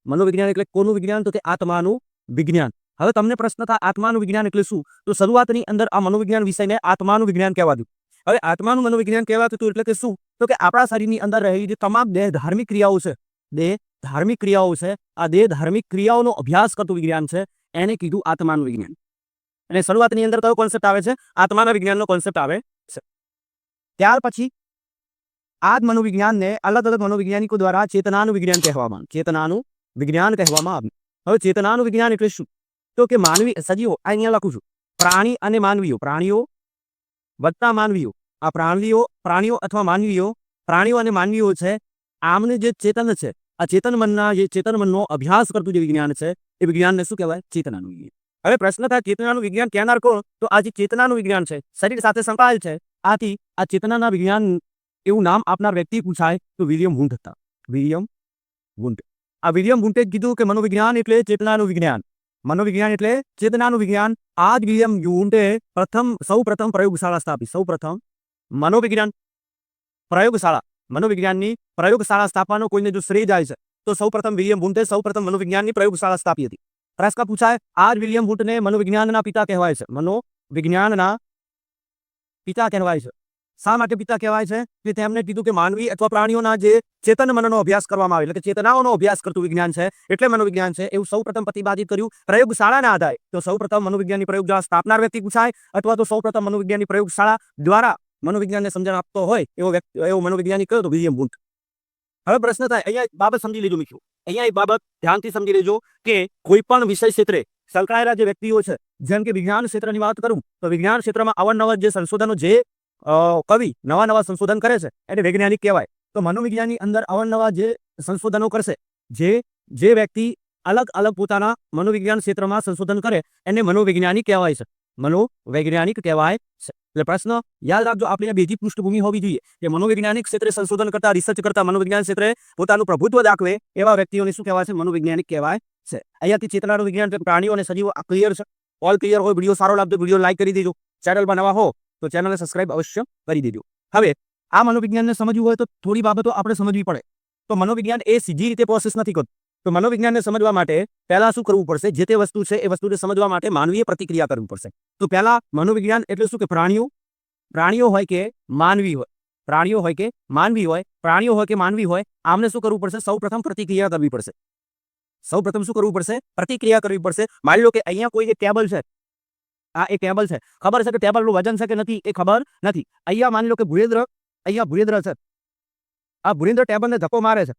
મનોવિજ્ઞાન એટલે કોનું વિજ્ઞાન? તો કે આત્માનું વિજ્ઞાન. હવે તમને પ્રશ્ન થાય આત્માનું વિજ્ઞાન એટલે શું? તો શરૂઆતની અંદર આ મનોવિજ્ઞાન વિષયને આત્માનું વિજ્ઞાન કહેવાતું. હવે આત્માનું મનોવિજ્ઞાન કહેવાતું હતું એટલે કે શું? તો કે આપણા શરીરની અંદર રહેલી જે તમામ દેહ ધાર્મિક ક્રિયાઓ છે, દેહ ધાર્મિક ક્રિયાઓ છે, આ દેહ ધાર્મિક ક્રિયાઓનો અભ્યાસ કરતું વિજ્ઞાન છે, એને કીધું આત્માનું વિજ્ઞાન. અને શરૂઆતની અંદર કયો કોન્સેપ્ટ આવે છે? આત્માના વિજ્ઞાનનો કોન્સેપ્ટ આવે છે. ત્યાર પછી આ જ મનોવિજ્ઞાનને અલગ અલગ મનોવૈજ્ઞાનિકો દ્વારા ચેતનાનું વિજ્ઞાન કહેવામાં, ચેતનાનું વિજ્ઞાન કહેવામાં આવ્યું. હવે ચેતનાનું વિજ્ઞાન એટલે શું? તો કે માનવી સજીવો, અહીંયા લખું છું, પ્રાણી અને માનવીઓ, પ્રાણીઓ વત્તા માનવીઓ, આ પ્રાણીઓ અથવા માનવીઓ, પ્રાણીઓ અને માનવીઓ છે, આમને જે ચેતન છે, આ ચેતન મનનો અભ્યાસ કરતું જે વિજ્ઞાન છે, એ વિજ્ઞાનને શું કહેવાય? ચેતનાનું વિજ્ઞાન. હવે પ્રશ્ન થાય ચેતનાનું વિજ્ઞાન કહેનાર કોણ? તો આ જે ચેતનાનું વિજ્ઞાન છે, શરીર સાથે સંકળાયેલ છે, આથી આ ચેતનાના વિજ્ઞાન એવું નામ આપનાર વ્યક્તિ પૂછાય તો વિલિયમ વુન્ડ હતા. William wound. આ વિલિયમ વુન્ડે કીધું કે મનોવિજ્ઞાન એટલે ચેતનાનું વિજ્ઞાન, મનોવિજ્ઞાન એટલે ચેતનાનું વિજ્ઞાન. આ જ વિલિયમ વુન્ડે સૌ પ્રથમ પ્રયોગશાળા સ્થાપી. સૌ પ્રથમ મનોવિજ્ઞાનની પ્રયોગશાળા સ્થાપવાનો કોઈને જો શ્રેય જાય છે તો સૌ પ્રથમ વિલિયમ વુન્ડે સૌ પ્રથમ મનોવિજ્ઞાનની પ્રયોગશાળા સ્થાપી હતી. પ્રશ્ન પૂછાય આ જ વિલિયમ વુન્ડને મનોવિજ્ઞાનના પિતા કહેવાય છે. મનોવિજ્ઞાનના પિતા કહેવાય છે. શા માટે પિતા કહેવાય છે? કે તેમણે કીધું કે માનવી અથવા પ્રાણીઓના જે ચેતન મનનો અભ્યાસ કરવામાં આવે, એટલે કે ચેતનાઓનો અભ્યાસ કરતું વિજ્ઞાન છે, એટલે મનોવિજ્ઞાન છે, એવું સૌપ્રથમ પ્રતિપાદિત કર્યું પ્રયોગશાળાના આધારે. તો સૌપ્રથમ મનોવિજ્ઞાનની પ્રયોગશાળા સ્થાપનાર વ્યક્તિ પૂછાય, અથવા તો સૌપ્રથમ મનોવિજ્ઞાનની પ્રયોગશાળા દ્વારા મનોવિજ્ઞાનને સમજણ આપતો હોય એવો મનોવૈજ્ઞાનિક કયો? તો વિલિયમ વુન્ડ. હવે પ્રશ્ન થાય, અહીંયા એક બાબત સમજી લેજો મિત્રો, અહીંયા એક બાબત ધ્યાનથી સમજી લેજો કે કોઈ પણ વિષય ક્ષેત્રે સંકળાયેલા જે વ્યક્તિઓ છે, જેમ કે વિજ્ઞાન ક્ષેત્રની વાત કરું તો વિજ્ઞાન ક્ષેત્રમાં અવારનવાર જે સંશોધનો, જે કવિ નવા સંશોધન કરે છે એને વૈજ્ઞાનિક કહેવાય. તો મનોવિજ્ઞાનની અંદર અવારનવાર જે સંશોધનો કરશે, જે વ્યક્તિ અલગ અલગ પોતાના મનોવિજ્ઞાન ક્ષેત્રમાં સંશોધન કરે એને મનોવૈજ્ઞાનિક કહેવાય છે, મનોવૈજ્ઞાનિક કહેવાય છે. એટલે પ્રશ્ન યાદ રાખજો, આપણે બેઝિક પૃષ્ઠભૂમિ હોવી જોઈએ કે મનોવૈજ્ઞાનિક ક્ષેત્રે સંશોધન કરતા, રિસર્ચ કરતા, મનોવિજ્ઞાન ક્ષેત્રે પોતાનું પ્રભુત્વ દાખવે એવા વ્યક્તિઓને શું કહેવાય છે? મનોવૈજ્ઞાનિક કહેવાય છે. અહીંયાથી ચેતનાનું વિજ્ઞાન પ્રાણીઓ અને સજીવો ક્લિયર છે? ઓલ ક્લિયર હોય? વિડીયો સારો લાગતો વિડીયો લાઈક કરી દેજો. ચેનલમાં નવા હો તો ચેનલને સબસ્ક્રાઇબ અવશ્ય કરી દેજો. હવે આ મનોવિજ્ઞાનને સમજવું હોય તો થોડી બાબતો આપણે સમજવી પડે. તો મનોવિજ્ઞાન એ સીધી રીતે પ્રોસેસ નથી કરતું. તો મનોવિજ્ઞાનને સમજવા માટે પહેલા શું કરવું પડશે? જે તે વસ્તુ છે એ વસ્તુને સમજવા માટે માનવીય પ્રતિક્રિયા કરવી પડશે. તો પહેલા મનોવિજ્ઞાન એટલે શું? કે પ્રાણીઓ હોય કે માનવી હોય, પ્રાણીઓ હોય કે માનવી હોય, આમને શું કરવું પડશે? સૌપ્રથમ પ્રતિક્રિયા કરવી પડશે. સૌપ્રથમ શું કરવું પડશે? પ્રતિક્રિયા કરવી પડશે. માની લો કે અહીંયા કોઈ એક ટેબલ છે, આ એક ટેબલ છે, ખબર છે કે ટેબલનું વજન છે કે નથી એ ખબર નથી. અહીંયા માની લો કે ભુરેન્દ્ર છે, આ ભુરેન્દ્ર ટેબલને ધક્કો મારે છે,